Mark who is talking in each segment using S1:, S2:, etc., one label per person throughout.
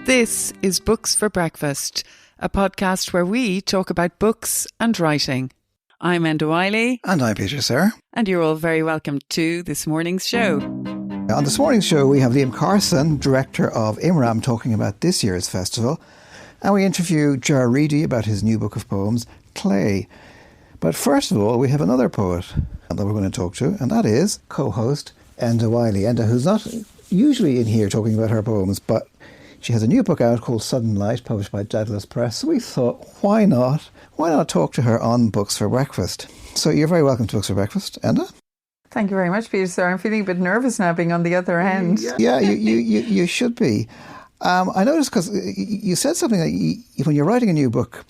S1: This is Books for Breakfast, a podcast where we talk about books and writing. I'm Enda Wyley.
S2: And I'm Peter Sir.
S1: And you're all very welcome to this morning's show.
S2: On this morning's show, we have Liam Carson, director of IMRAM, talking about this year's festival. And we interview Reidy about his new book of poems, Clay. But first of all, we have another poet that we're going to talk to, and that is co-host Enda Wyley. Enda, who's not usually in here talking about her poems, but she has a new book out called Sudden Light, published by Daedalus Press. So we thought, why not talk to her on Books for Breakfast? So you're very welcome to Books for Breakfast, Enda.
S3: Thank you very much, Peter. Sir, I'm feeling a bit nervous now being on the other end.
S2: Yeah, you should be. I noticed because you said something that when you're writing a new book,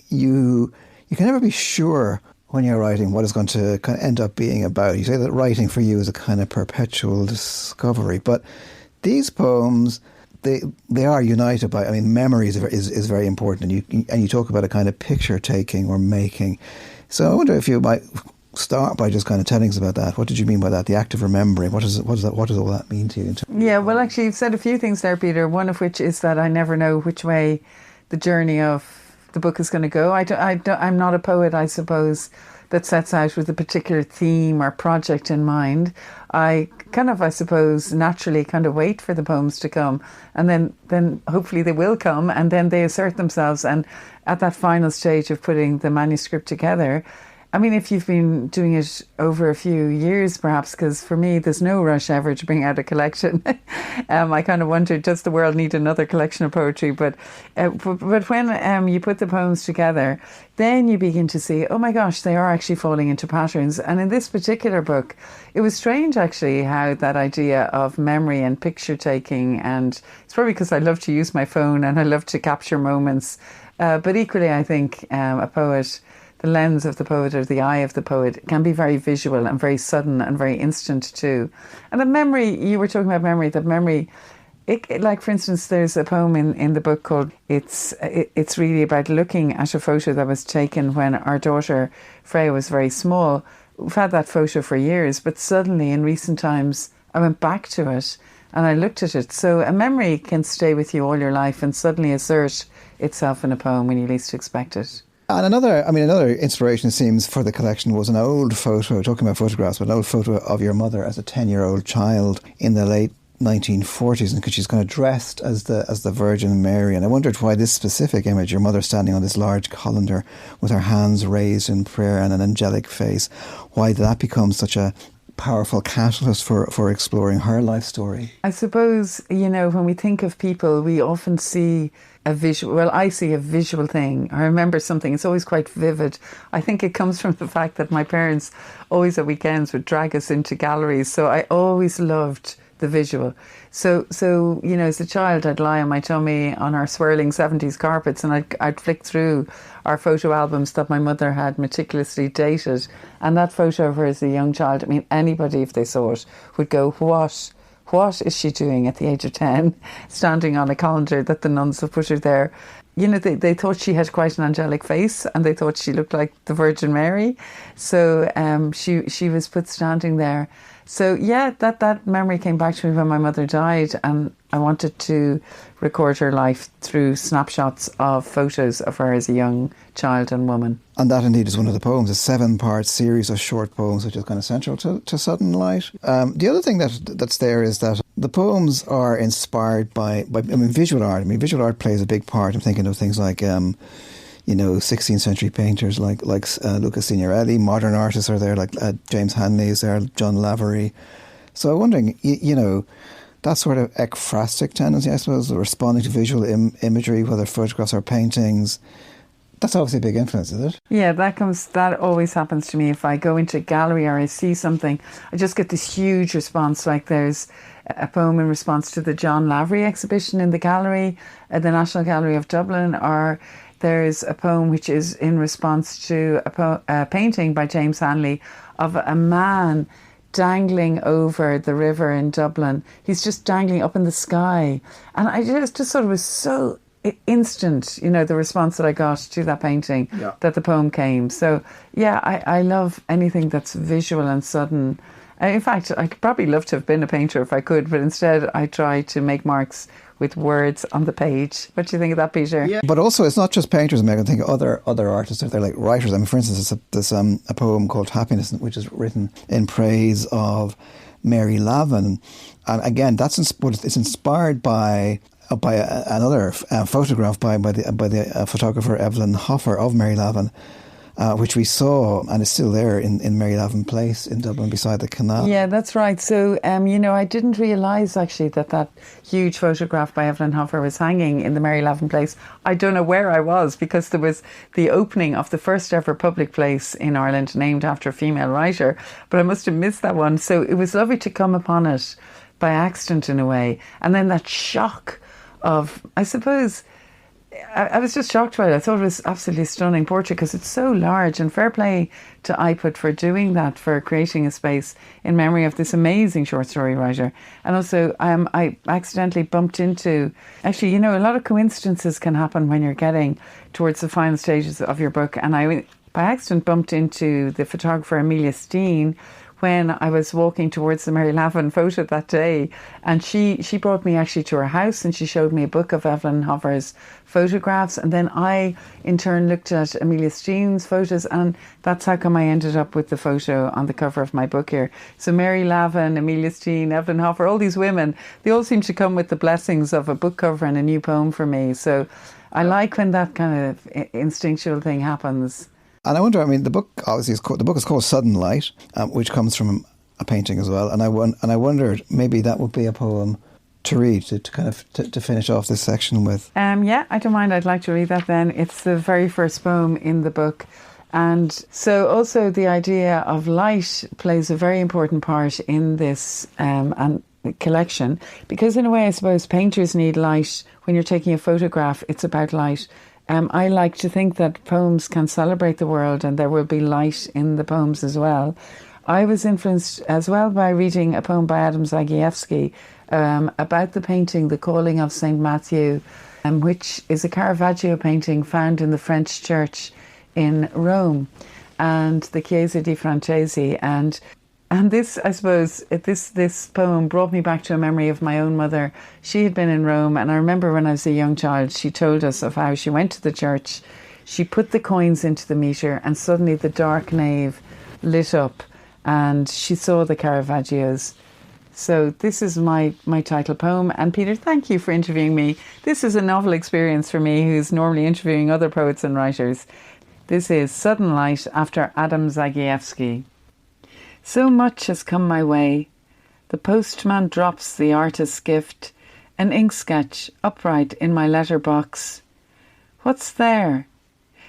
S2: you can never be sure when you're writing what it's going to kind of end up being about. You say that writing for you is a kind of perpetual discovery, but these poems, they are united by, memory is very important, and you talk about a kind of picture taking or making. So I wonder if you might start by just kind of telling us about that. What did you mean by that? The act of remembering. What does all that mean to you?
S3: Yeah, well, actually, you've said a few things there, Peter. One of which is that I never know which way the journey of the book is going to go. I'm not a poet, I suppose, that sets out with a particular theme or project in mind. I suppose, naturally kind of wait for the poems to come, and then hopefully they will come, and then they assert themselves. And at that final stage of putting the manuscript together, if you've been doing it over a few years, perhaps, because for me, there's no rush ever to bring out a collection. I kind of wonder, does the world need another collection of poetry? But when you put the poems together, then you begin to see, oh my gosh, they are actually falling into patterns. And in this particular book, it was strange, actually, how that idea of memory and picture taking, and it's probably because I love to use my phone and I love to capture moments. But equally, I think a poet, the lens of the poet or the eye of the poet can be very visual and very sudden and very instant too. And the memory, you were talking about memory, that memory, like for instance, there's a poem in the book called It's really about looking at a photo that was taken when our daughter Freya was very small. We've had that photo for years, but suddenly in recent times I went back to it and I looked at it. So a memory can stay with you all your life and suddenly assert itself in a poem when you least expect it.
S2: And another inspiration, it seems, for the collection was an old photo, talking about photographs, but an old photo of your mother as a 10-year-old child in the late 1940s, and because she's kind of dressed as the Virgin Mary. And I wondered why this specific image, your mother standing on this large colander with her hands raised in prayer and an angelic face, why did that become such a powerful catalyst for exploring her life story?
S3: I suppose, when we think of people, we often see a visual. Well, I see a visual thing. I remember something. It's always quite vivid. I think it comes from the fact that my parents always at weekends would drag us into galleries. So I always loved the visual. So as a child, I'd lie on my tummy on our swirling 70s carpets and I'd flick through our photo albums that my mother had meticulously dated. And that photo of her as a young child, anybody, if they saw it, would go, what is she doing at the age of 10, standing on a colander that the nuns have put her there? They thought she had quite an angelic face and they thought she looked like the Virgin Mary. So she was put standing there. So yeah, that memory came back to me when my mother died, and I wanted to record her life through snapshots of photos of her as a young child and woman.
S2: And that indeed is one of the poems, a 7-part series of short poems, which is kind of central to Sudden Light. The other thing that's there is that the poems are inspired by visual art. Visual art plays a big part. I'm thinking of things like 16th century painters like Luca Signorelli. Modern artists are there, like James Hanley is there, John Lavery. So I'm wondering, that sort of ekphrastic tendency, I suppose, responding to visual imagery, whether photographs or paintings, that's obviously a big influence, is it?
S3: Yeah, that always happens to me. If I go into a gallery or I see something, I just get this huge response. Like there's a poem in response to the John Lavery exhibition in the gallery at the National Gallery of Dublin, or there's a poem which is in response to a painting by James Hanley of a man dangling over the river in Dublin. He's just dangling up in the sky. And I just sort of was so instant, the response that I got to that painting, that the poem came. So, yeah, I love anything that's visual and sudden. In fact, I'd probably love to have been a painter if I could, but instead I try to make marks with words on the page. What do you think of that, Peter?
S2: Yeah. But also, it's not just painters. I can think of other artists out there, like writers. I mean, for instance, there's a poem called Happiness, which is written in praise of Mary Lavin. And again, it's inspired by another photograph by the photographer Evelyn Hoffer of Mary Lavin, which we saw, and is still there in Mary Lavin Place in Dublin beside the canal.
S3: Yeah, that's right. So, I didn't realise actually that huge photograph by Evelyn Hoffer was hanging in the Mary Lavin Place. I don't know where I was, because there was the opening of the first ever public place in Ireland named after a female writer, but I must have missed that one. So it was lovely to come upon it by accident in a way. And then that shock of, I suppose, I was just shocked by it. I thought it was absolutely stunning portrait because it's so large, and fair play to iPut for doing that, for creating a space in memory of this amazing short story writer. And also I accidentally bumped into, actually, a lot of coincidences can happen when you're getting towards the final stages of your book, and I by accident bumped into the photographer Amelia Steen when I was walking towards the Mary Lavin photo that day, and she brought me actually to her house, and she showed me a book of Evelyn Hoffer's photographs, and then I in turn looked at Amelia Steen's photos, and that's how come I ended up with the photo on the cover of my book here. So Mary Lavin, Amelia Steen, Evelyn Hoffer, all these women, they all seem to come with the blessings of a book cover and a new poem for me. So I like when that kind of instinctual thing happens.
S2: And I wonder, the book obviously the book is called Sudden Light, which comes from a painting as well. And I wondered maybe that would be a poem to read to finish off this section with.
S3: Yeah, I don't mind. I'd like to read that then. It's the very first poem in the book. And so also the idea of light plays a very important part in this collection, because in a way I suppose painters need light. When you're taking a photograph, it's about light. I like to think that poems can celebrate the world, and there will be light in the poems as well. I was influenced as well by reading a poem by Adam Zagajewski about the painting The Calling of St. Matthew, which is a Caravaggio painting found in the French church in Rome, and the Chiesa di Francesi. And this, I suppose, this poem brought me back to a memory of my own mother. She had been in Rome, and I remember when I was a young child, she told us of how she went to the church, she put the coins into the meter, and suddenly the dark nave lit up, and she saw the Caravaggios. So this is my title poem. And Peter, thank you for interviewing me. This is a novel experience for me, who's normally interviewing other poets and writers. This is Sudden Light after Adam Zagajewski. So much has come my way. The postman drops the artist's gift, an ink sketch upright in my letterbox. What's there?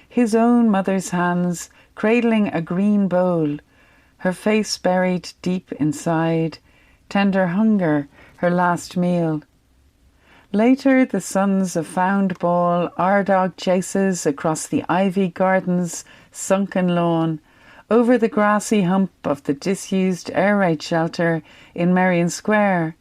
S3: His own mother's hands cradling a green bowl, her face buried deep inside, tender hunger, her last meal. Later the sons of Found Ball, Ardagh chases across the ivy garden's sunken lawn, over the grassy hump of the disused air raid shelter in Merrion Square.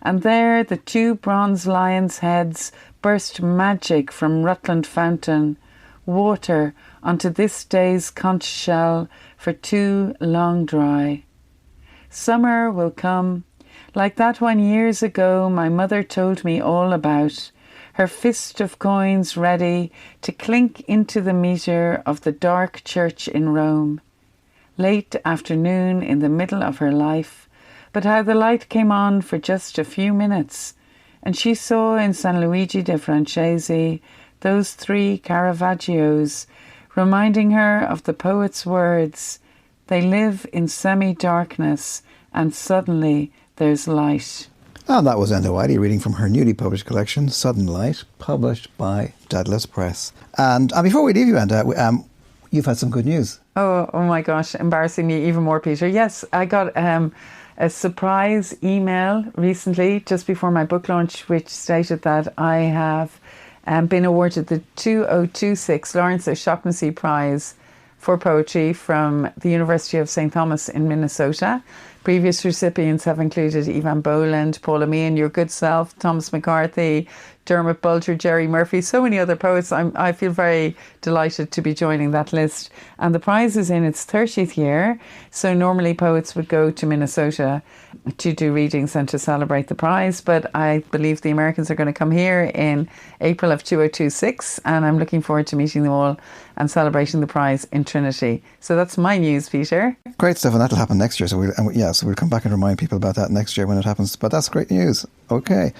S3: And there the two bronze lions' heads burst magic from Rutland Fountain, water onto this day's conch shell for too long dry. Summer will come, like that one years ago my mother told me all about, her fist of coins ready to clink into the meter of the dark church in Rome. Late afternoon in the middle of her life, but how the light came on for just a few minutes, and she saw in San Luigi de Francesi those three Caravaggios, reminding her of the poet's words, they live in semi-darkness, and suddenly there's light.
S2: And that was Enda Wyley reading from her newly published collection, Sudden Light, published by Daedalus Press. And before we leave you, Enda, you've had some good news.
S3: Oh my gosh, embarrassing me even more, Peter. Yes, I got a surprise email recently, just before my book launch, which stated that I have been awarded the 2026 Lawrence O'Shaughnessy Prize for Poetry from the University of St. Thomas in Minnesota. Previous recipients have included Evan Boland, Paula Meehan, Your Good Self, Thomas McCarthy, Dermot Bulger, Jerry Murphy, so many other poets. I feel very delighted to be joining that list. And the prize is in its 30th year. So normally poets would go to Minnesota to do readings and to celebrate the prize. But I believe the Americans are going to come here in April of 2026. And I'm looking forward to meeting them all and celebrating the prize in Trinity. So that's my news, Peter.
S2: Great stuff, and that'll happen next year. So we'll come back and remind people about that next year when it happens. But that's great news. Okay.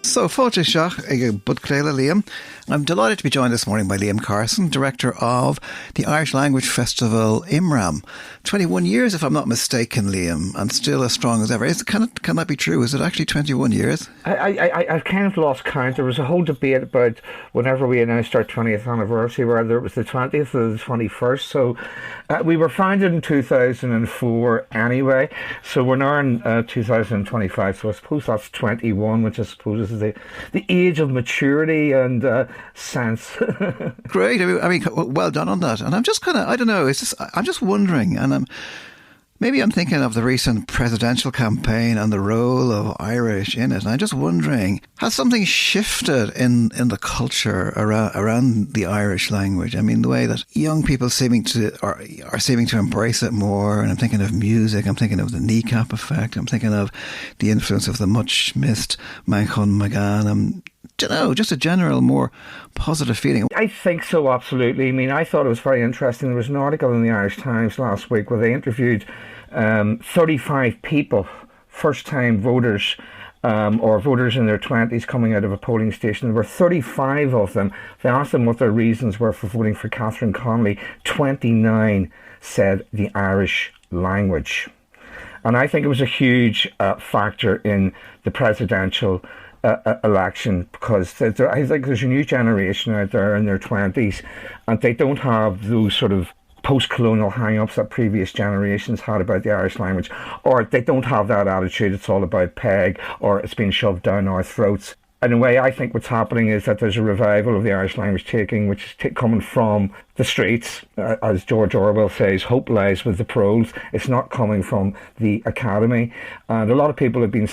S2: So, fáilte seach ag bud cléile Liam. I'm delighted to be joined this morning by Liam Carson, director of the Irish Language Festival IMRAM. 21 years, if I'm not mistaken, Liam, and still as strong as ever. Can that be true? Is it actually 21 years?
S4: I kind of lost count. There was a whole debate about whenever we announced our 20th anniversary, whether it was the 20th or the 21st. So we were founded in 2004 anyway. So we're now in 2025. So I suppose that's 21, which I suppose is the age of maturity and sense.
S2: Great. I mean, well done on that. And I'm just kind of, I don't know, I'm just wondering, and maybe I'm thinking of the recent presidential campaign and the role of Irish in it. And I'm just wondering, has something shifted in the culture around the Irish language? I mean, the way that young people are seeming to embrace it more. And I'm thinking of music. I'm thinking of the kneecap effect. I'm thinking of the influence of the much missed Manchon Magan. Just a general, more positive feeling.
S4: I think so, absolutely. I mean, I thought it was very interesting. There was an article in the Irish Times last week where they interviewed 35 people, first-time voters, or voters in their 20s coming out of a polling station. There were 35 of them. They asked them what their reasons were for voting for Catherine Connolly. 29 said the Irish language. And I think it was a huge factor in the presidential election, because I think there's a new generation out there in their 20s and they don't have those sort of post-colonial hang-ups that previous generations had about the Irish language, or they don't have that attitude, it's all about peg, or it's been shoved down our throats. In a way, I think what's happening is that there's a revival of the Irish language which is coming from the streets. As George Orwell says, hope lies with the proles. It's not coming from the academy. And a lot of people have been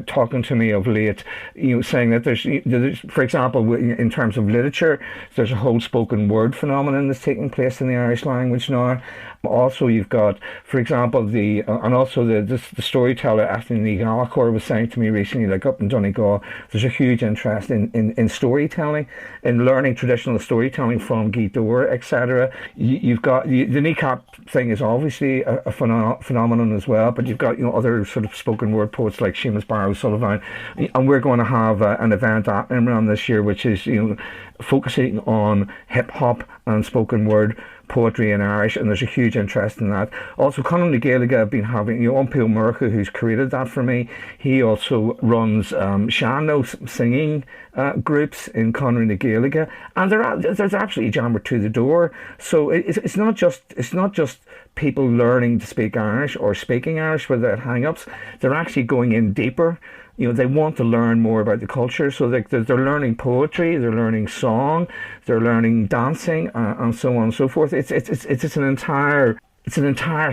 S4: talking to me of late, saying that there's, for example, in terms of literature, there's a whole spoken word phenomenon that's taking place in the Irish language now. Also, you've got, for example, the storyteller Anthony Gallagher was saying to me recently, like up in Donegal, there's a huge interest in storytelling, in learning traditional storytelling from Guy Dore, etc. You've got the kneecap thing is obviously a phenomenon as well, but you've got other sort of spoken word poets like Seamus Barrow Sullivan, and we're going to have an event at IMRAM this year, which is focusing on hip hop and spoken word poetry in Irish, and there's a huge interest in that. Also, Conor na Gaeilge have been having, Ompio Murcha, who's created that for me, he also runs sean-nós singing groups in Conor na Gaeilge, and there's absolutely jammer to the door. So it's not just people learning to speak Irish or speaking Irish without hang-ups. They're actually going in deeper. They want to learn more about the culture, so they're learning poetry, they're learning song, they're learning dancing, and so on and so forth. It's an entire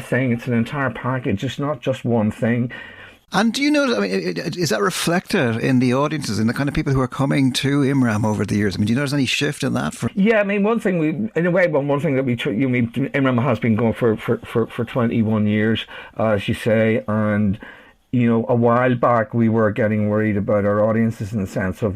S4: thing. It's an entire package. It's not just one thing.
S2: And do you know, is that reflected in the audiences, in the kind of people who are coming to IMRAM over the years? I mean, do you notice any shift in that?
S4: Yeah, I mean, one thing that IMRAM has been going for 21 years, as you say, and a while back we were getting worried about our audiences in the sense of,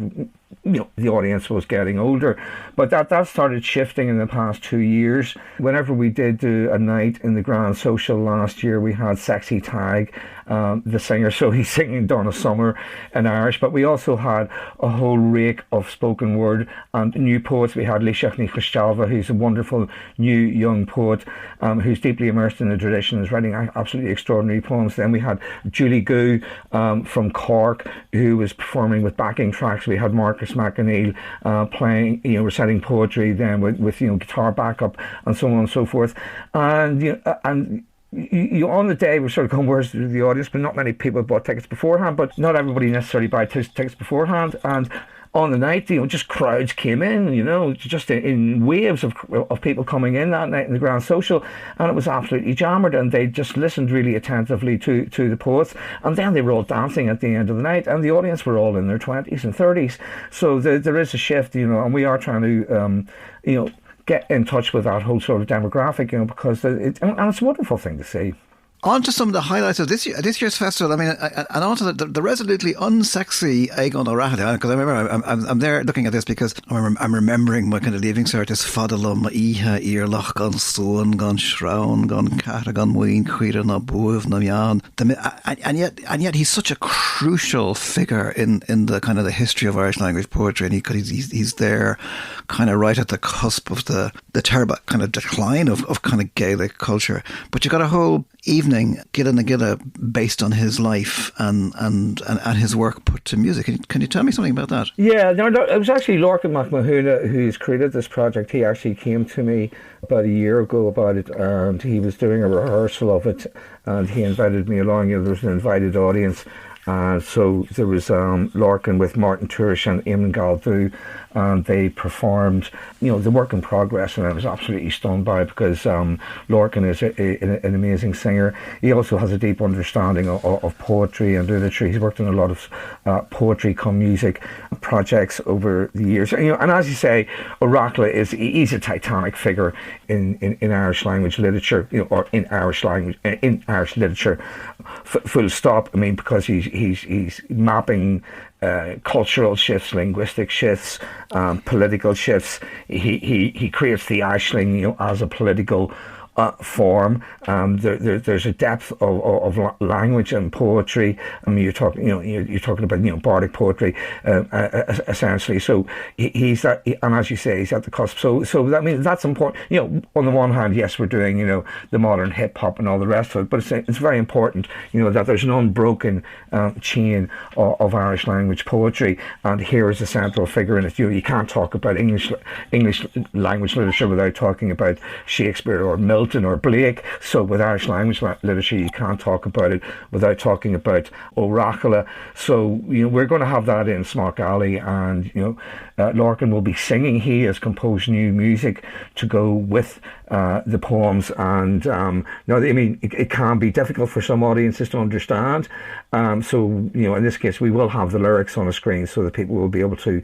S4: the audience was getting older. But that started shifting in the past 2 years. Whenever we did do a night in the Grand Social last year, we had Sexy Tag, the singer, so he's singing Donna Summer in Irish, but we also had a whole rake of spoken word and new poets. We had Leisach Ní Christalva, who's a wonderful new young poet who's deeply immersed in the tradition, is writing absolutely extraordinary poems. Then we had Julie Goo from Cork, who was performing with backing tracks. We had Marcus McAneill playing, reciting poetry then with guitar backup and so on and so forth. And on the day we're sort of going, where's the audience? But not many people bought tickets beforehand, but not everybody necessarily buy tickets beforehand. And on the night, just crowds came in, just in waves of people coming in that night in the Grand Social, and it was absolutely jammered, and they just listened really attentively to the poets, and then they were all dancing at the end of the night, and the audience were all in their 20s and 30s. So there is a shift, and we are trying to, get in touch with that whole sort of demographic, because and it's a wonderful thing to see.
S2: On to some of the highlights of this year's festival. I mean, and on to the resolutely unsexy Egon O'Rahilly, because I remember I'm there looking at this because I'm remembering my kind of leaving cert as Fadalum, Iha, Earloch, Gon Stone, Gon Shrown, Gon Cata, Gon Ween, Queer, Na Buv, Na Yan. And yet he's such a crucial figure in the kind of the history of Irish language poetry, and he's there kind of right at the cusp of the terrible kind of decline of kind of Gaelic culture. But you got a whole evening, Gilla na Gilla, based on his life and his work put to music. Can you tell me something about that?
S4: Yeah, no, it was actually Lorcan McMahuna who's created this project. He actually came to me about a year ago about it, and he was doing a rehearsal of it, and he invited me along. There was an invited audience. So there was Lorcan with Martin Turish and Eamon Galdu, and they performed, the work in progress, and I was absolutely stunned by it because Lorcan is an amazing singer. He also has a deep understanding of poetry and literature. He's worked on a lot of poetry come music projects over the years. And as you say, O'Rahilly he's a titanic figure in Irish language literature, or in Irish literature, full stop. I mean, because he's mapping cultural shifts, linguistic shifts, political shifts. He creates the Aisling, as a political form. There's a depth of language and poetry. I mean, you're talking about bardic poetry, essentially. So he's that, and as you say, he's at the cusp. So that means that's important. On the one hand, yes, we're doing the modern hip hop and all the rest of it, but it's very important that there's an unbroken chain of Irish language poetry, and here is a central figure in it. You can't talk about English language literature without talking about Shakespeare or Milton or Blake. So with Irish language literature, you can't talk about it without talking about O'Rahilly. So we're going to have that in Smock Alley, and Lorcan will be singing. He has composed new music to go with the poems, and it can be difficult for some audiences to understand. So in this case, we will have the lyrics on a screen so that people will be able to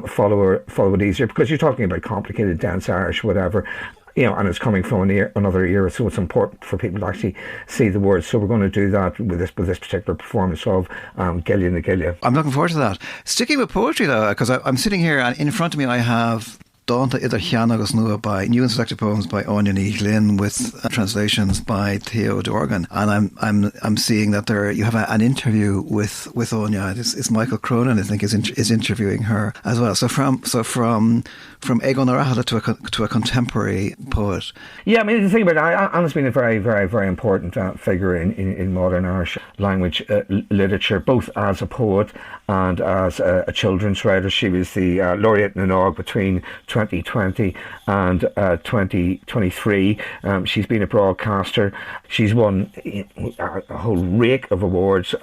S4: follow it easier, because you're talking about complicated, dense Irish, whatever. And it's coming from another era, so it's important for people to actually see the words. So we're going to do that with this particular performance of Gillia na Gillia.
S2: I'm looking forward to that. Sticking with poetry, though, because I'm sitting here, and in front of me I have Dánta idir cheann agus nua by New and Selected Poems by Anya Ní Glynn, with translations by Theo Dorgan, and I'm seeing that you have an interview with Anya. It's Michael Cronin, I think, is interviewing her as well. So from Egon O'Rahilly to a contemporary poet.
S4: Yeah, I mean, the thing about it, Anna's been a very, very, very important figure in modern Irish language literature, both as a poet and as a children's writer. She was the laureate in Nog between 2020 and 2023. She's been a broadcaster. She's won a whole rake of awards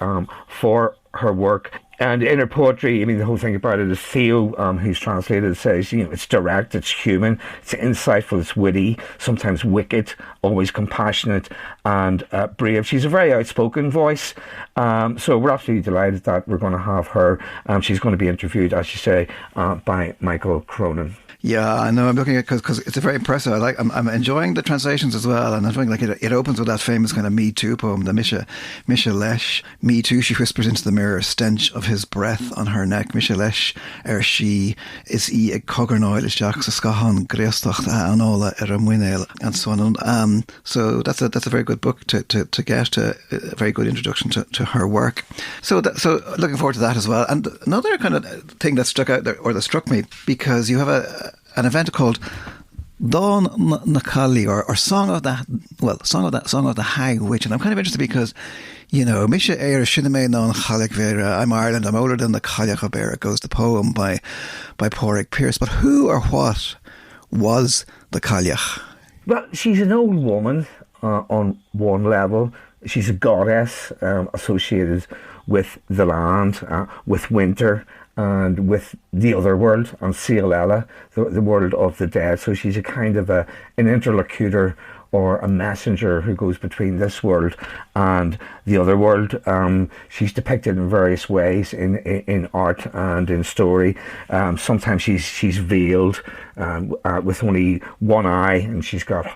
S4: for her work. And in her poetry, I mean, the whole thing about it is Theo, who's translated, says, it's direct, it's human, it's insightful, it's witty, sometimes wicked, always compassionate and brave. She's a very outspoken voice. So we're absolutely delighted that we're going to have her. She's going to be interviewed, as you say, by Michael Cronin.
S2: Yeah, I know. I'm looking at because it's a very impressive. I'm enjoying the translations as well, and I'm feeling like it opens with that famous kind of Me Too poem, the Misha Lesh. Me Too, she whispers into the mirror, stench of his breath on her neck. Misha Lesh, she is ag cogarnoil is Jack Saskahan Greastocht Anola Eramwinel, and so on. So that's a very good book to get a very good introduction to her work. So looking forward to that as well. And another kind of thing that struck out there, or that struck me, because you have an event called Dawn na Cali, or Song of the Hag Witch, and I'm kind of interested because Misha Eir Shiname non Chalik Vera, I'm Ireland, I'm older than the Cailleach of Bear, goes the poem by Pádraig Pearse. But who or what was the Cailleach?
S4: Well, she's an old woman on one level. She's a goddess associated with the land, with winter and with the other world, and Cialela, the world of the dead. So she's a kind of an interlocutor or a messenger who goes between this world and the other world. She's depicted in various ways in art and in story. Sometimes she's veiled with only one eye, and she's got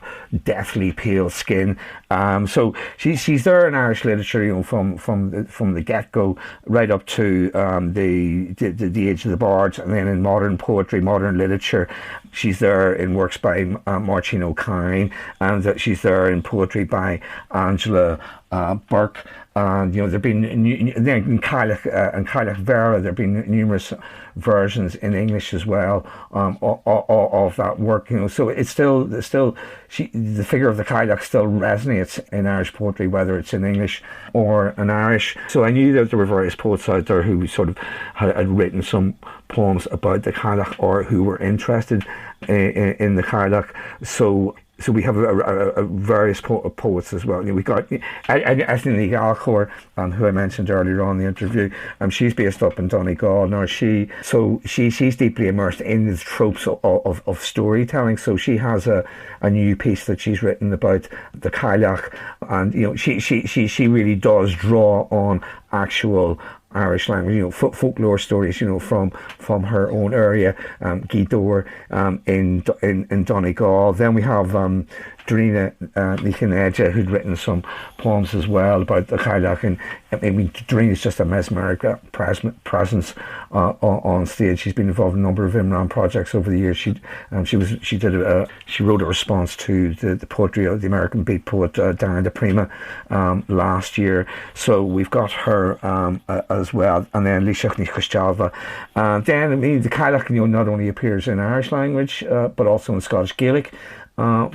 S4: deathly pale skin. So she's there in Irish literature, you know, from the get go right up to the age of the bards, and then in modern poetry, modern literature, she's there in works by Martine O'Kine, and she's there in poetry by Angela Burke. And you know, there've been then in Cailleach Vera, there've been numerous versions in English as well of that work. You know, so it's still the figure of the Cailleach still resonates in Irish poetry, whether it's in English or in Irish. So I knew that there were various poets out there who sort of had written some poems about the Cailleach, or who were interested in the Cailleach. So we have a various poets as well. You know, we got Ethne Galchor, who I mentioned earlier on in the interview. She's based up in Donegal. Now she's deeply immersed in the tropes of storytelling. So she has a new piece that she's written about the Cailleach, and you know, she really does draw on actual Irish language, you know, folklore stories, you know, from her own area, Gidor, in Donegal. Then we have Drina Nichinedja, who'd written some poems as well about the Cailleach, and I mean, Drina's just a mesmeric presence on stage. She's been involved in a number of IMRAM projects over the years. She wrote a response to the poetry of the American beat poet Darren de Prima last year. So we've got her as well, and then Líseach ní Chostalva. Then I mean, the Cailleach, you know, not only appears in Irish language but also in Scottish Gaelic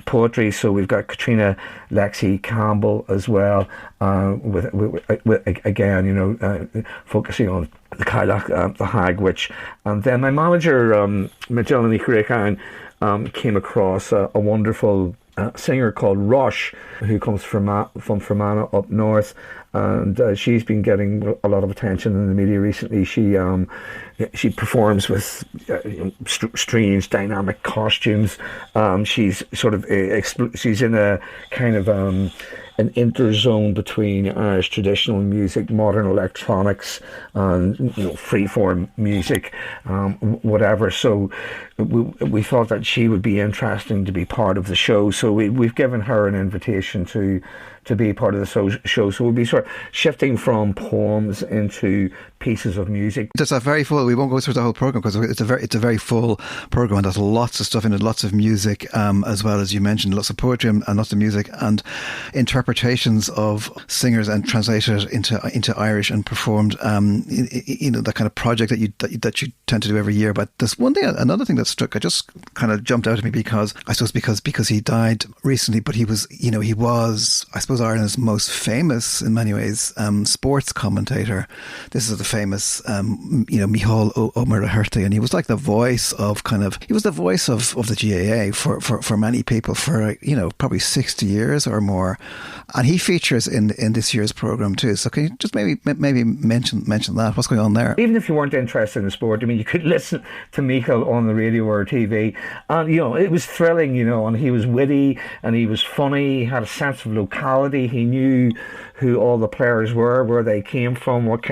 S4: poetry. So we've got Katrina Lexi Campbell as well, with again, you know, focusing on the Cailleach, the Hag Witch. And then my manager, Magellan Icarican, came across a wonderful singer called Rush, who comes from Fermanagh up north, and she's been getting a lot of attention in the media recently. She performs with strange dynamic costumes. She's sort of she's in a kind of an interzone between Irish traditional music, modern electronics, and you know, freeform music, whatever. So we thought that she would be interesting to be part of the show. So we've given her an invitation to be part of the show. So we'll be sort of shifting from poems into pieces of music.
S2: It's a very full. We won't go through the whole program because it's a very full program, and there's lots of stuff in it, lots of music, as well as you mentioned, lots of poetry and lots of music and interpretations of singers and translated into Irish and performed. You know, that kind of project that you tend to do every year. But there's another thing that struck. I just kind of jumped out at me because he died recently, but he was I suppose Ireland's most famous in many ways sports commentator. This is the famous Micheál O'Maraherty, and he was like the voice of the GAA for many people for probably 60 years or more, and he features in this year's programme too. So can you just maybe mention that? What's going on there?
S4: Even if you weren't interested in sport, I mean, you could listen to Micheál on the radio or TV, and it was thrilling, and he was witty and he was funny. He had a sense of locality. He knew who all the players were, where they came from, what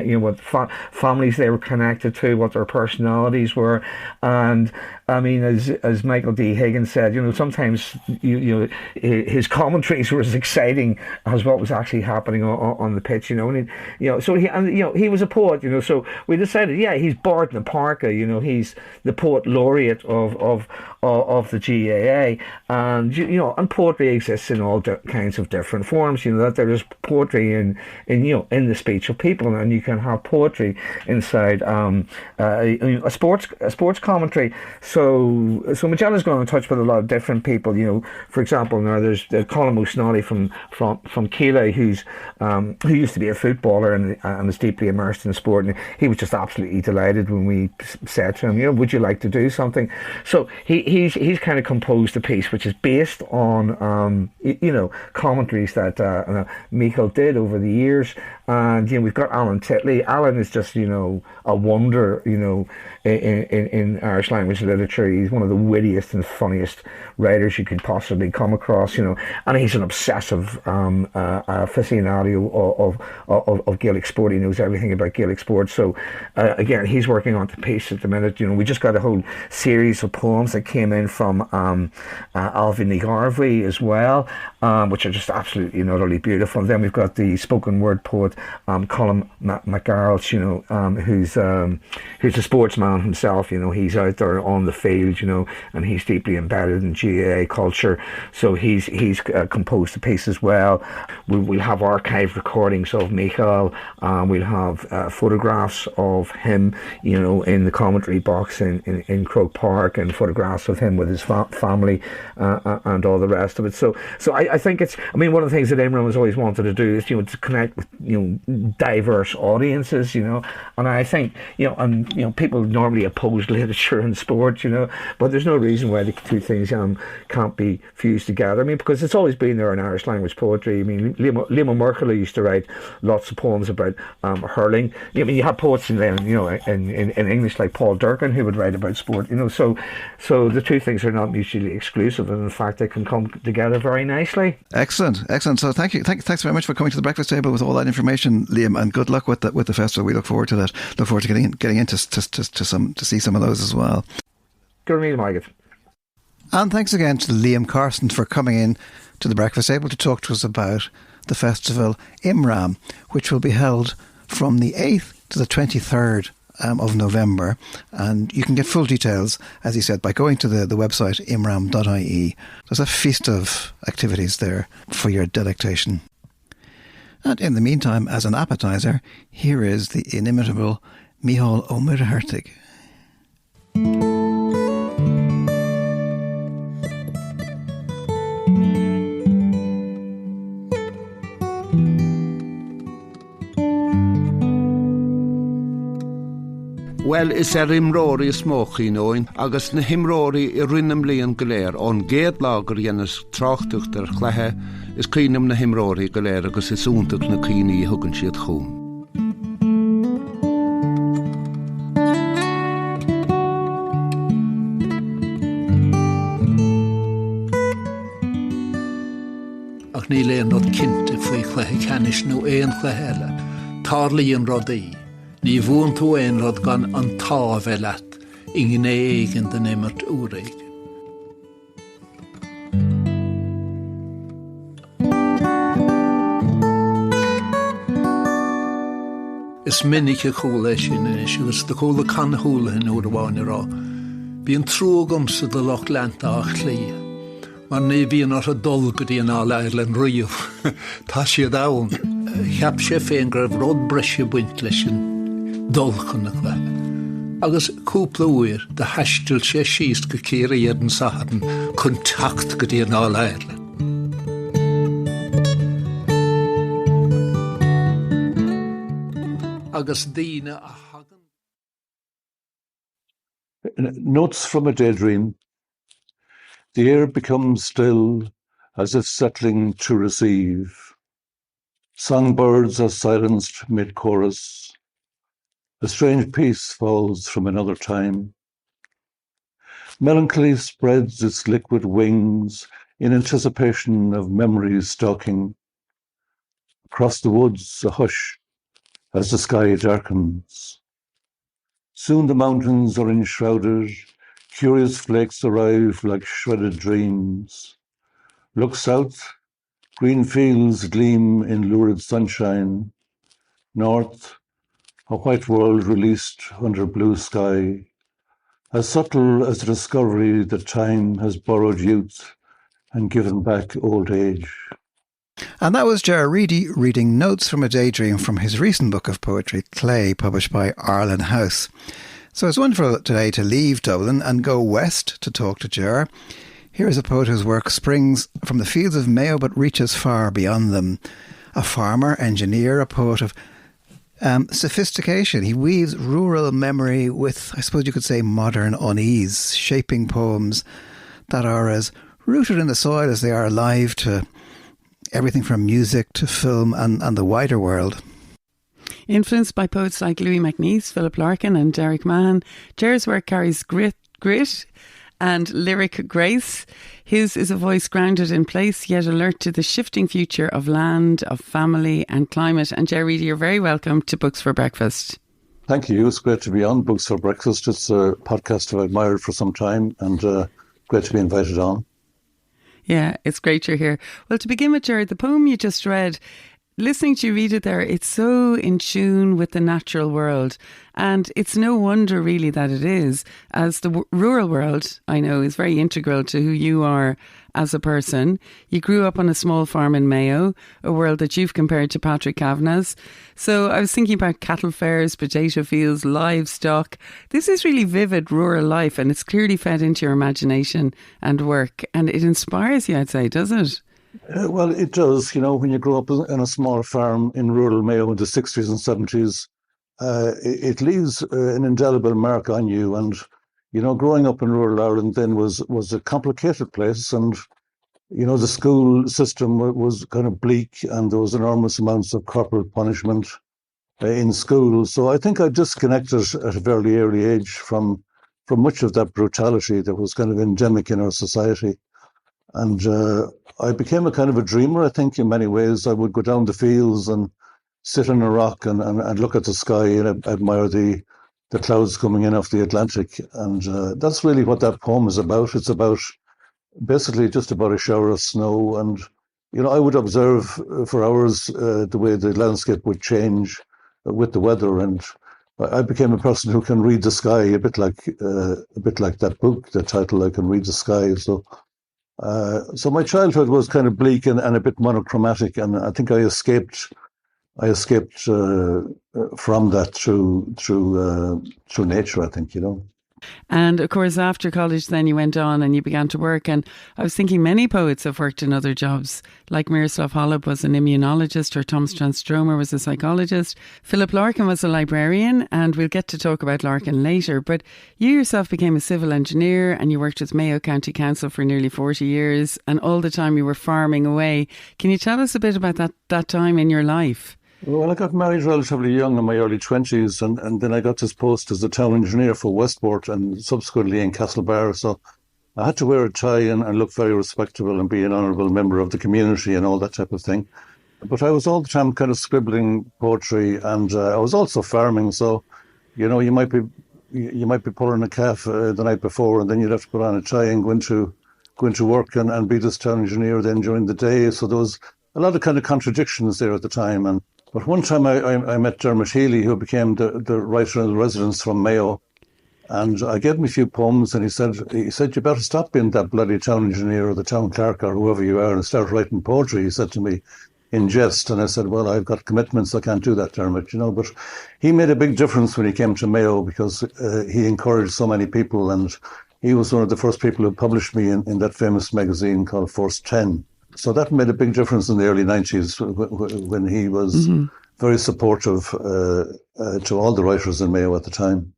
S4: families they were connected to, what their personalities were. And I mean, as Michael D. Higgins said, sometimes his commentaries were as exciting as what was actually happening on the pitch. So he was a poet. So we decided, he's Bart na Parka. He's the poet laureate of the GAA, and poetry exists in all kinds of different forms. That there is poetry in the speech of people, and you can have poetry inside a sports commentary. So Magella's gone in touch with a lot of different people. For example, now there's Colin O'Snoddy from Keeley, who used to be a footballer and is deeply immersed in sport, and he was just absolutely delighted when we said to him, would you like to do something? So he he's kind of composed a piece which is based on commentaries that Michael did over the years, and we've got Alan Titley. Alan is just a wonder in Irish language literature. He's one of the wittiest and funniest writers you could possibly come across, and he's an obsessive aficionado of Gaelic sport. He knows everything about Gaelic sport. So again, he's working on the piece at the minute. We just got a whole series of poems that came in from Alvin Garvey as well, which are just absolutely and utterly beautiful. And then we've got the spoken word poet Colin McGarrett, who's a sportsman himself. He's out there on the field, and he's deeply embedded in GAA culture. So he's composed a piece as well. We'll have archived recordings of Michael. We'll have photographs of him, in the commentary box in Croke Park, and photographs of him with his family and all the rest of it. So I think one of the things that IMRAM has always wanted to do is to connect with diverse audiences, and I think people normally oppose literature and sport, but there's no reason why the two things can't be fused together. Because it's always been there in Irish language poetry. Liam O'Merkle used to write lots of poems about hurling. You have poets in English like Paul Durkin who would write about sport. So the two things are not mutually exclusive, and in fact they can come together very nicely.
S2: Excellent. So thanks very much for coming to the breakfast table with all that information, Liam, and good luck with the festival. We look forward to that. Look forward to getting into to see some of those as well.
S4: Good meeting, Mike.
S2: And thanks again to Liam Carson for coming in to the breakfast table to talk to us about the festival IMRAM, which will be held from the 8th to the 23rd of November. And you can get full details, as he said, by going to the website imram.ie. There's a feast of activities there for your delectation. And in the meantime, as an appetizer, here is the inimitable Micheál Ó Muircheartaigh.
S5: Well, is imróí is smóchaí nóin, agus na himróí I rinnam líon goléir, ón géad lágar dhéanas tráchtach ar chléthe, is cínam na himróí goléir agus is úntaach na cíní thugann siad chum.
S6: Ach ní léon rud cinnte faoi chléthe canis nó éon chléthe eile, tarlaíon rodaí. Ní bhuan tú éon rud gan an tá bheith ingin é éigen den émart úraig. Is minic a chóla sin in isús de chóla can chóla hin úr bháin rá. Bhíon trúgam sa de loch lenta ach lí. Mar ní bhíon ar a dul go dtíon á leirlen riamh. Tá siad ann. Cheap sé féin gur rud breise buint leis sin dulchan le. Agus cúpla uair de heistil sé síist go céir iad an sahadan chun tacht go dtíon á leirlen. Agus dína a hagan.
S7: Notes from a daydream. The air becomes still as if settling to receive. Songbirds are silenced mid-chorus. A strange peace falls from another time. Melancholy spreads its liquid wings in anticipation of memories stalking. Across the woods, a hush as the sky darkens. Soon the mountains are enshrouded. Curious flakes arrive like shredded dreams. Look south, green fields gleam in lurid sunshine. North, a white world released under blue sky. As subtle as the discovery that time has borrowed youth and given back old age.
S2: And that was Ger Reidy reading Notes from a Daydream from his recent book of poetry, Clay, published by Arlen House. So it's wonderful today to leave Dublin and go west to talk to Ger. Here is a poet whose work springs from the fields of Mayo but reaches far beyond them. A farmer, engineer, a poet of Sophistication. He weaves rural memory with, I suppose you could say, modern unease, shaping poems that are as rooted in the soil as they are alive to everything from music to film and the wider world.
S1: Influenced by poets like Louis MacNeice, Philip Larkin and Derek Mahon, Ger's work carries grit and lyric grace. His is a voice grounded in place, yet alert to the shifting future of land, of family and climate. And Ger Reidy, you're very welcome to Books for Breakfast.
S7: Thank you. It's great to be on Books for Breakfast. It's a podcast I've admired for some time, and great to be invited on.
S1: Yeah, it's great you're here. Well, to begin with, Ger, the poem you just read, listening to you read it there, it's so in tune with the natural world. And it's no wonder really that it is, as the rural world, I know, is very integral to who you are as a person. You grew up on a small farm in Mayo, a world that you've compared to Patrick Kavanagh's. So I was thinking about cattle fairs, potato fields, livestock. This is really vivid rural life, and it's clearly fed into your imagination and work. And it inspires you, I'd say, does it?
S7: Well, it does. You know, when you grow up in a small farm in rural Mayo in the 60s and 70s, it leaves an indelible mark on you. And, you know, growing up in rural Ireland then was a complicated place. And, you know, the school system was kind of bleak, and there was enormous amounts of corporal punishment in school. So I think I disconnected at a very early age from much of that brutality that was kind of endemic in our society. And I became a kind of a dreamer, I think, in many ways. I would go down the fields and sit on a rock and look at the sky and admire the clouds coming in off the Atlantic. And that's really what that poem is about. It's about basically just about a shower of snow. And, you know, I would observe for hours the way the landscape would change with the weather. And I became a person who can read the sky, a bit like that book, the title, I Can Read the Sky. So my childhood was kind of bleak and a bit monochromatic, and I think I escaped from that through nature, I think, you know.
S1: And of course, after college, then you went on and you began to work. And I was thinking many poets have worked in other jobs, like Miroslav Holub was an immunologist, or Thomas Transtromer was a psychologist. Philip Larkin was a librarian, and we'll get to talk about Larkin later. But you yourself became a civil engineer, and you worked with Mayo County Council for nearly 40 years, and all the time you were farming away. Can you tell us a bit about that time in your life?
S7: Well, I got married relatively young, in my early 20s, and then I got this post as the town engineer for Westport and subsequently in Castlebar. So I had to wear a tie and look very respectable and be an honourable member of the community and all that type of thing. But I was all the time kind of scribbling poetry, and I was also farming. So, you know, you might be pulling a calf the night before, and then you'd have to put on a tie and go into work and be this town engineer then during the day. So there was a lot of kind of contradictions there at the time. But one time I met Dermot Healy, who became the writer in residence from Mayo, and I gave him a few poems, and he said, you better stop being that bloody town engineer or the town clerk or whoever you are and start writing poetry, he said to me in jest. And I said, well, I've got commitments, I can't do that, Dermot, you know. But he made a big difference when he came to Mayo, because he encouraged so many people, and he was one of the first people who published me in that famous magazine called Force 10. So that made a big difference in the early 90s when he was very supportive to all the writers in Mayo at the time.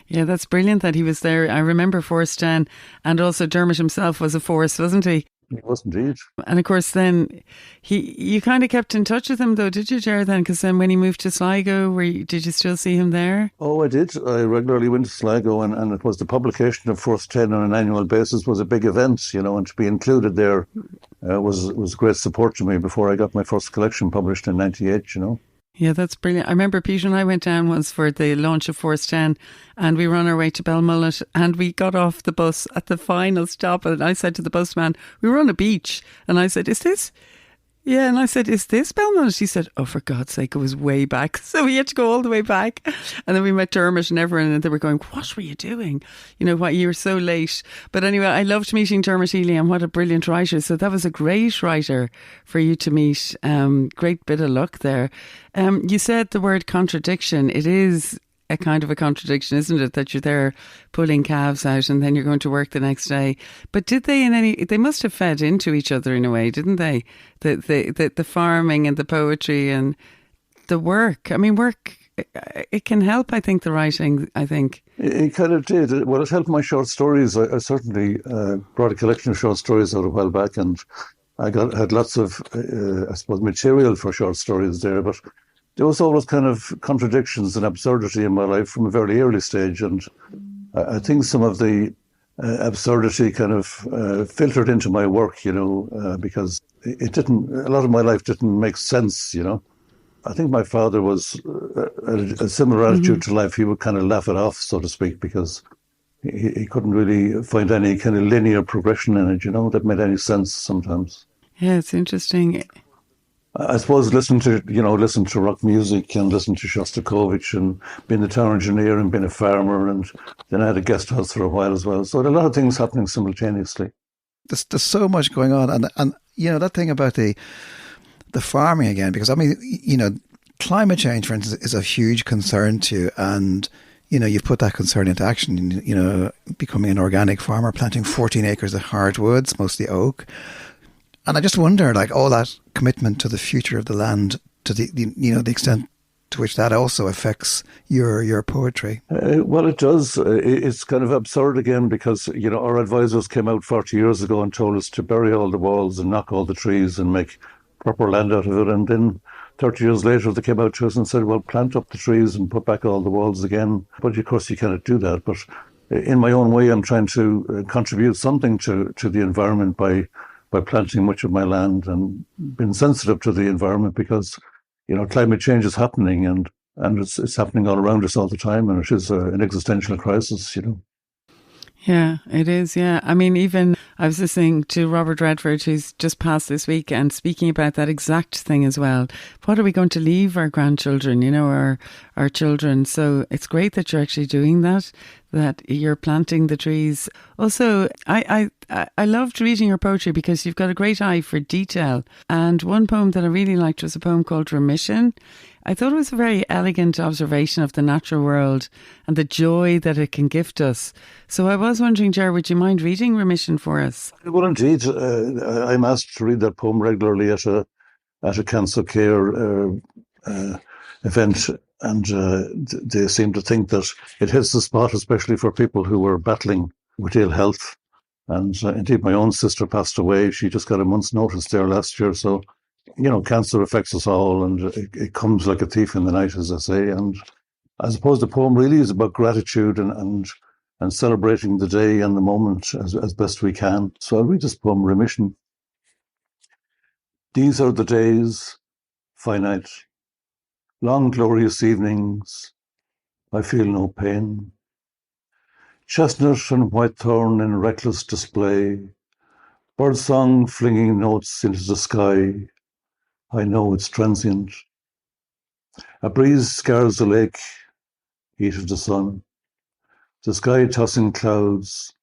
S1: Yeah, that's brilliant that he was there. I remember Force 10, and also Dermot himself was a force, wasn't he?
S7: He was indeed.
S1: And of course then you kind of kept in touch with him though, did you, Ger, then? Because then when he moved to Sligo, did you still see him there?
S7: Oh, I did. I regularly went to Sligo, and it was the publication of Force 10 on an annual basis was a big event, you know, and to be included there was great support to me before I got my first collection published in 98, you know.
S1: Yeah, that's brilliant. I remember Peter and I went down once for the launch of Force 10, and we were on our way to Belmullet, and we got off the bus at the final stop, and I said to the busman, we were on a beach, and I said, is this Belmullet? He said, oh, for God's sake, it was way back. So we had to go all the way back. And then we met Dermot and everyone, and they were going, what were you doing? You know, what, you were so late. But anyway, I loved meeting Dermot Healy, and what a brilliant writer. So that was a great writer for you to meet. Great bit of luck there. You said the word contradiction. It is a kind of a contradiction, isn't it, that you're there pulling calves out and then you're going to work the next day. But did they they must have fed into each other in a way, didn't they? The farming and the poetry, and the work. I mean, work, it can help, I think, the writing, I think.
S7: It kind of did. Well, it helped my short stories. I certainly brought a collection of short stories out a while back, and I had lots of, I suppose, material for short stories there, but there was always kind of contradictions and absurdity in my life from a very early stage, and I think some of the absurdity kind of filtered into my work, because it didn't. A lot of my life didn't make sense, I think my father was a similar attitude to life. He would kind of laugh it off, so to speak, because he couldn't really find any kind of linear progression in it, that made any sense sometimes.
S1: Yeah, it's interesting.
S7: I suppose listen to rock music and listen to Shostakovich and being a town engineer and being a farmer, and then I had a guest house for a while as well. So there are a lot of things happening simultaneously.
S2: There's so much going on, and that thing about the farming again, because I mean, climate change, for instance, is a huge concern to you, and you've put that concern into action. Becoming an organic farmer, planting 14 acres of hardwoods, mostly oak. And I just wonder, like, all that commitment to the future of the land, to the extent to which that also affects your poetry.
S7: Well, it does. It's kind of absurd again because, our advisors came out 40 years ago and told us to bury all the walls and knock all the trees and make proper land out of it. And then 30 years later, they came out to us and said, well, plant up the trees and put back all the walls again. But of course, you cannot do that. But in my own way, I'm trying to contribute something to the environment by planting much of my land and being sensitive to the environment because, climate change is happening and it's happening all around us all the time, and it is an existential crisis,
S1: Yeah, it is. Yeah. I mean, even I was listening to Robert Redford, who's just passed this week, and speaking about that exact thing as well. What are we going to leave our grandchildren, our children? So it's great that you're actually doing that you're planting the trees. Also, I loved reading your poetry because you've got a great eye for detail. And one poem that I really liked was a poem called Remission. I thought it was a very elegant observation of the natural world and the joy that it can gift us. So I was wondering, Ger, would you mind reading Remission for us?
S7: Well, indeed. I'm asked to read that poem regularly at a cancer care event, and they seem to think that it hits the spot, especially for people who are battling with ill health. And indeed, my own sister passed away. She just got a month's notice there last year. So, cancer affects us all, and it comes like a thief in the night, as I say. And I suppose the poem really is about gratitude and celebrating the day and the moment as best we can. So I'll read this poem, Remission. These are the days, finite, long glorious evenings, I feel no pain. Chestnut and whitethorn in reckless display, birdsong flinging notes into the sky, I know it's transient. A breeze scars the lake, heat of the sun, the sky tossing clouds,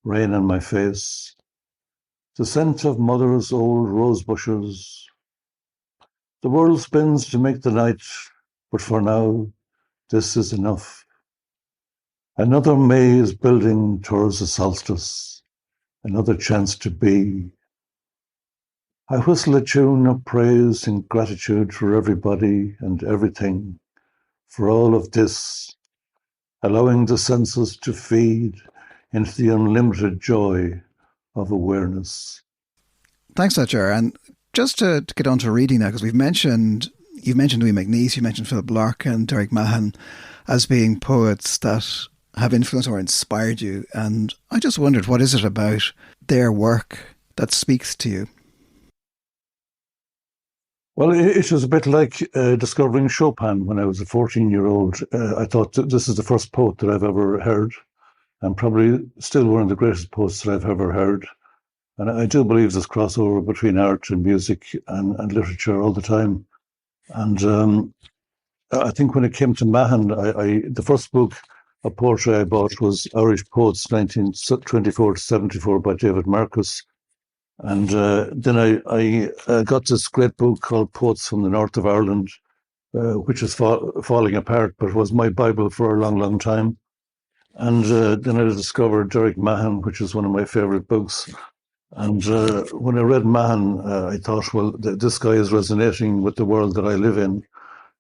S7: rain on my face, the scent of mother's old rose bushes. The world spins to make the night, but for now, this is enough. Another May is building towards the solstice, another chance to be. I whistle a tune of praise and gratitude for everybody and everything, for all of this, allowing the senses to feed into the unlimited joy of awareness.
S2: Thanks, Ger. And just to get on to reading now, because you've mentioned Louis MacNeice, you mentioned Philip Lark and Derek Mahan as being poets that have influenced or inspired you. And I just wondered, what is it about their work that speaks to you?
S7: Well, it was a bit like discovering Chopin when I was a 14-year-old. I thought this is the first poet that I've ever heard, and probably still one of the greatest poets that I've ever heard. And I do believe there's crossover between art and music and literature all the time. And I think when it came to Mahan, the first book of poetry I bought was Irish Poets, 1924 to 74 by David Marcus. And then I got this great book called Poets from the North of Ireland, which is falling apart, but was my Bible for a long, long time. And then I discovered Derek Mahan, which is one of my favourite books. And when I read Mahan, I thought, well, this guy is resonating with the world that I live in.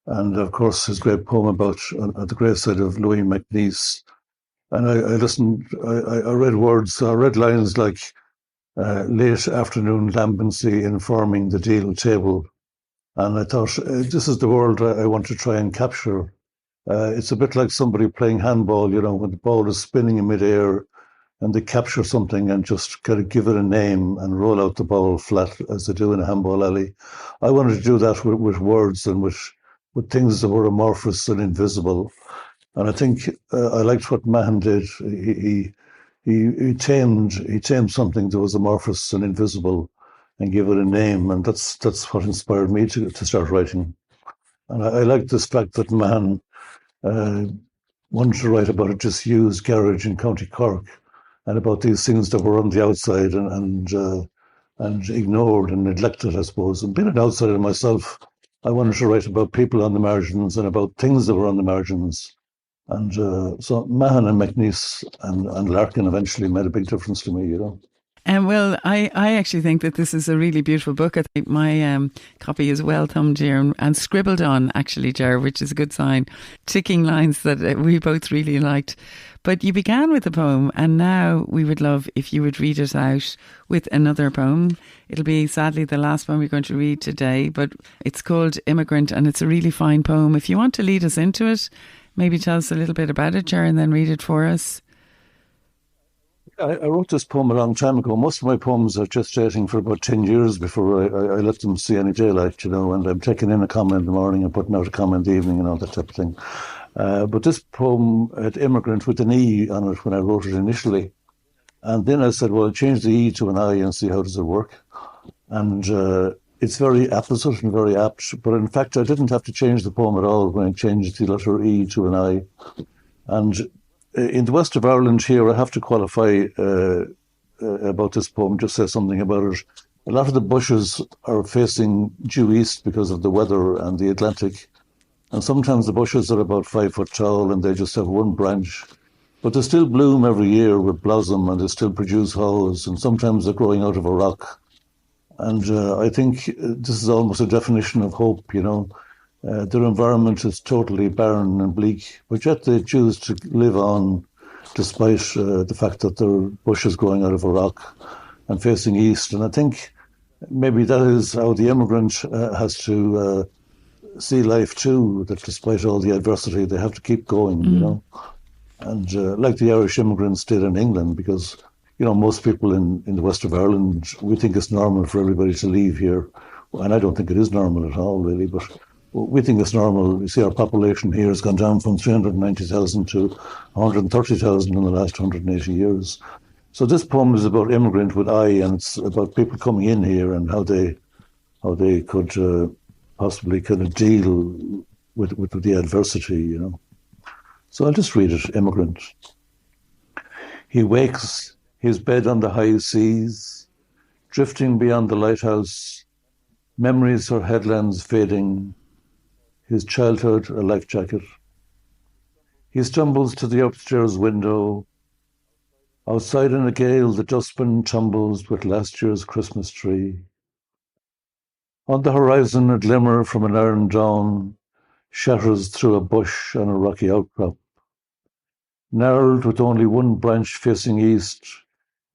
S7: and of course his great poem about at the graveside of Louis MacNeice. And I listened, I read words, I read lines like late afternoon lambency informing the deal table. And I thought, this is the world I want to try and capture. It's a bit like somebody playing handball, you know, when the ball is spinning in midair and they capture something and just kind of give it a name and roll out the ball flat as they do in a handball alley. I wanted to do that with words and with things that were amorphous and invisible. And I think I liked what Mahan did. He tamed something that was amorphous and invisible and gave it a name, and that's what inspired me to start writing. And I like this fact that Mahan wanted to write about a disused garage in County Cork, and about these things that were on the outside and ignored and neglected, I suppose. And being an outsider myself, I wanted to write about people on the margins and about things that were on the margins. And so Mahan and MacNeice and Larkin eventually made a big difference to me, you know.
S1: And well, I actually think that this is a really beautiful book. I think my copy is well thumbed here and scribbled on, actually, Ger, which is a good sign. Ticking lines that we both really liked. But you began with a poem, and now we would love if you would read it out with another poem. It'll be sadly the last poem we're going to read today, but it's called Immigrant, and it's a really fine poem. If you want to lead us into it, maybe tell us a little bit about it, Ger, and then read it for us.
S7: I wrote this poem a long time ago. Most of my poems are gestating for about 10 years before I let them see any daylight, you know, and I'm taking in a comma in the morning and putting out a comma in the evening and all that type of thing. But this poem had Immigrant with an E on it when I wrote it initially. And then I said, well, I'll change the E to an I and see how does it work. And it's very apposite and very apt. But in fact, I didn't have to change the poem at all when I changed the letter E to an I. And in the west of Ireland here, I have to qualify about this poem, just say something about it. A lot of the bushes are facing due east because of the weather and the Atlantic. And sometimes the bushes are about 5 foot tall and they just have one branch. But they still bloom every year with blossom and they still produce haws. And sometimes they're growing out of a rock. And I think this is almost a definition of hope, you know. Their environment is totally barren and bleak, but yet they choose to live on despite the fact that there are bushes growing out of a rock and facing east. And I think maybe that is how the immigrant has to see life too, that despite all the adversity, they have to keep going, you know. And like the Irish immigrants did in England, because, you know, most people in the west of Ireland, we think it's normal for everybody to leave here. And I don't think it is normal at all, really, but we think it's normal. You see, our population here has gone down from 390,000 to 130,000 in the last 180 years. So this poem is about immigrant with I, and it's about people coming in here and how they could possibly kind of deal with the adversity, you know. So I'll just read it, Immigrant. He wakes, his bed on the high seas, drifting beyond the lighthouse, memories or headlands fading, his childhood a life jacket. He stumbles to the upstairs window. Outside in a gale, the dustbin tumbles with last year's Christmas tree. On the horizon, a glimmer from an iron dawn shatters through a bush on a rocky outcrop. Gnarled with only one branch facing east,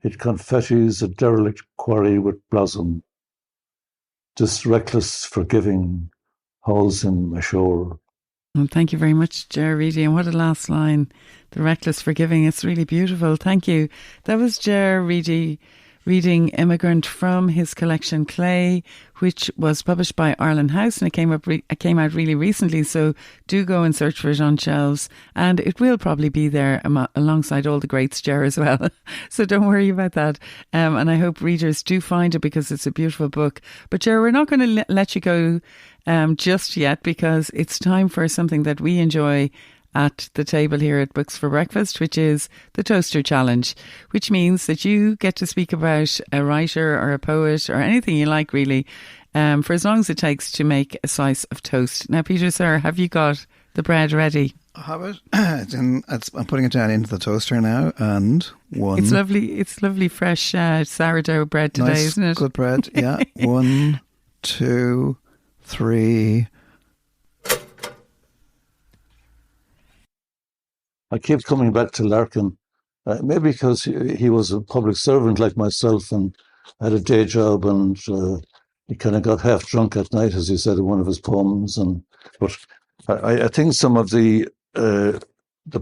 S7: it confettis a derelict quarry with blossom. This reckless forgiving hauls him ashore.
S1: Well, thank you very much, Ger Reidy. And what a last line. The reckless forgiving. It's really beautiful. Thank you. That was Ger Reidy reading Immigrant from his collection Clay, which was published by Ireland House, and it came out really recently, so do go and search for it on shelves, and it will probably be there alongside all the greats, Ger, as well. So don't worry about that, and I hope readers do find it because it's a beautiful book. But Ger, we're not going to let you go just yet, because it's time for something that we enjoy at the table here at Books for Breakfast, which is the Toaster Challenge, which means that you get to speak about a writer or a poet or anything you like, really, for as long as it takes to make a slice of toast. Now, Peter, sir, have you got the bread ready?
S2: I have it. I'm putting it down into the toaster now, and one.
S1: It's lovely fresh sourdough bread today,
S2: nice,
S1: isn't it?
S2: Good bread, yeah. 1, 2, 3.
S7: I keep coming back to Larkin, maybe because he was a public servant like myself and had a day job, and he kind of got half drunk at night, as he said in one of his poems. But I think some of the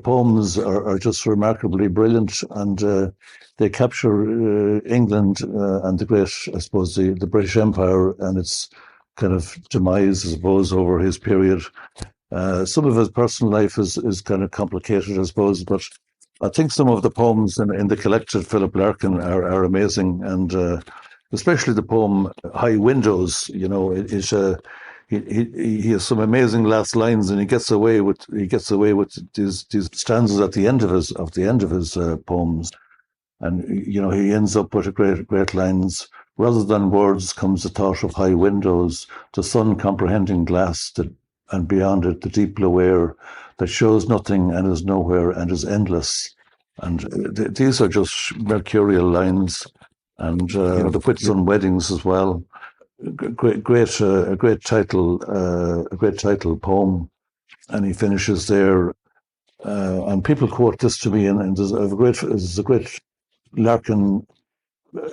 S7: poems are just remarkably brilliant, and they capture England and the great, I suppose, the British Empire and its kind of demise, I suppose, over his period. Some of his personal life is kind of complicated, I suppose, but I think some of the poems in the collected Philip Larkin are amazing, and especially the poem "High Windows." You know, he has some amazing last lines, and he gets away with these stanzas at the end of his poems, and you know he ends up with great lines. Rather than words comes the thought of high windows, the sun comprehending glass, and beyond it the deep blue air that shows nothing and is nowhere and is endless. And these are just mercurial lines, and the Whitsun Weddings as well. A great title poem, and he finishes there. And people quote this to me, and there's a great Larkin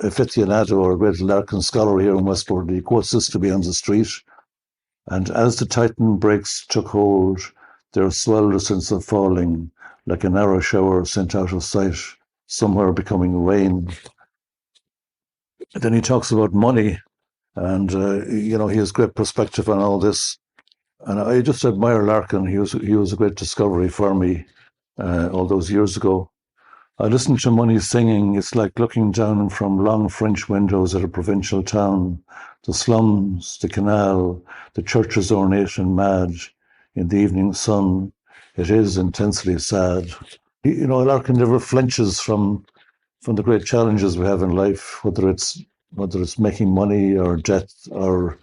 S7: aficionado or a great Larkin scholar here in Westport. He quotes this to me on the street. And as the Titan breaks took hold, there swelled a sense of falling, like an arrow shower sent out of sight, somewhere becoming rain. Then he talks about money, and he has great perspective on all this. And I just admire Larkin. He was a great discovery for me all those years ago. I listened to Money singing. It's like looking down from long French windows at a provincial town. The slums, the canal, the churches ornate and mad. In the evening sun, it is intensely sad. Larkin never flinches from the great challenges we have in life, whether it's making money or death or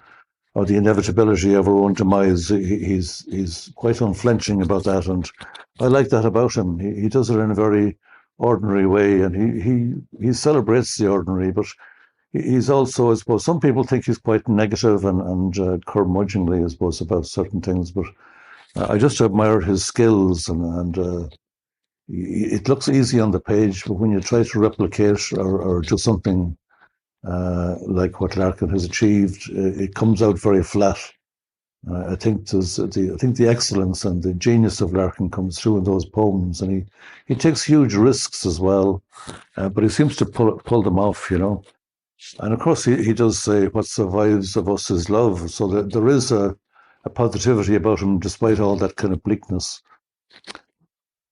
S7: the inevitability of our own demise. He's quite unflinching about that, and I like that about him. He does it in a very ordinary way, and he celebrates the ordinary, but he's also, I suppose, some people think he's quite negative and curmudgeonly, I suppose, about certain things, but I just admire his skills, and it looks easy on the page, but when you try to replicate or do something like what Larkin has achieved, it comes out very flat. I think the excellence and the genius of Larkin comes through in those poems, and he takes huge risks as well, but he seems to pull them off, And of course, he does say, "What survives of us is love." So that there is a positivity about him, despite all that kind of bleakness.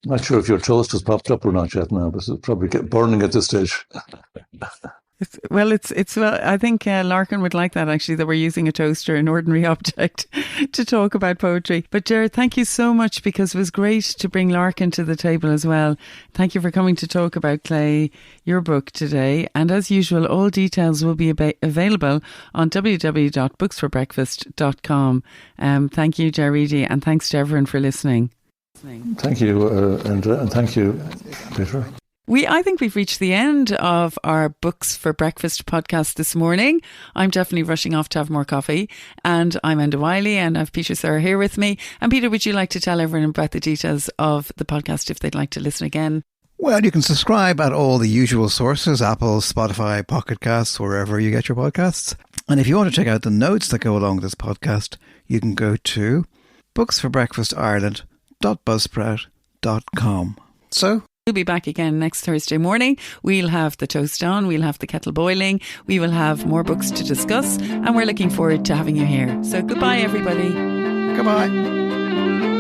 S7: Not sure if your toast has popped up or not yet now, but it's probably burning at this stage.
S1: Well, I think Larkin would like that, actually, that we're using a toaster, an ordinary object, to talk about poetry. But Jared, thank you so much, because it was great to bring Larkin to the table as well. Thank you for coming to talk about Clay, your book today. And as usual, all details will be available on www.booksforbreakfast.com. Thank you, Reidy, and thanks to everyone for listening.
S7: Thank you, and thank you, Peter.
S1: I think we've reached the end of our Books for Breakfast podcast this morning. I'm definitely rushing off to have more coffee, and I'm Enda Wyley, and I have Peter Sir here with me. And Peter, would you like to tell everyone about the details of the podcast if they'd like to listen again?
S2: Well, you can subscribe at all the usual sources: Apple, Spotify, Pocket Casts, wherever you get your podcasts. And if you want to check out the notes that go along with this podcast, you can go to booksforbreakfastireland.buzzsprout.com. So
S1: we'll be back again next Thursday morning. We'll have the toast on, we'll have the kettle boiling, we will have more books to discuss, and we're looking forward to having you here. So goodbye, everybody.
S2: Goodbye.